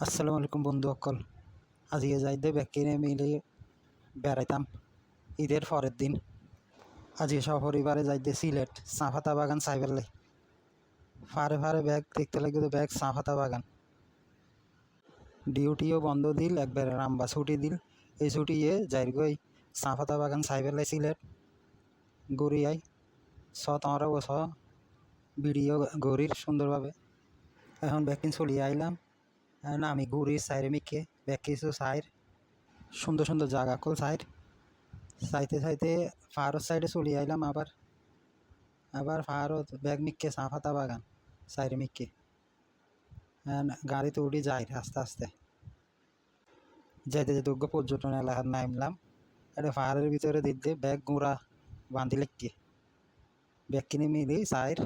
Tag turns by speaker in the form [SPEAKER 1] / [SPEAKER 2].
[SPEAKER 1] আসসালামু আলাইকুম বন্ধু অকল। আজকে যাইতে ব্যাকিনে মিলে বেড়াইতাম ঈদের পরের দিন। আজকে সপরিবারে যাইতে সিলেট চা পাতা বাগান চাইবেলাই। ফারে ফারে ব্যাগ দেখতে লাগবে, ব্যাগ চা পাতা বাগান। ডিউটিও বন্ধ দিল, একবারে রামবা ছুটি দিল। এই ছুটি যাই গই চা পাতা বাগান চাইবেলাই সিলেট ঘুরি আই। তোমরা বস ভিডিও ঘুরির সুন্দরভাবে। এখন ব্যাকিন চলিয়ে আইলাম। এখন আমি ঘুরি সাইরে মিকে ব্যাগ কিছু সাইর সুন্দর সুন্দর জায়গা কল সাইর চাইতে চাইতে ফারত সাইডে চলে আইলাম। আবার আবার ফারত ব্যাগ মিক্কে চা পাতা বাগান সাইরে মিক্কে গাড়িতে উঠি যাই আস্তে আস্তে যাইতে যেতে পর্যটন এলাকার নামলাম। এটা পাহাড়ের ভিতরে দিতে ব্যাগ গুঁড়া বাঁধি লেখকে ব্যাগ কিনে মিলি সাইর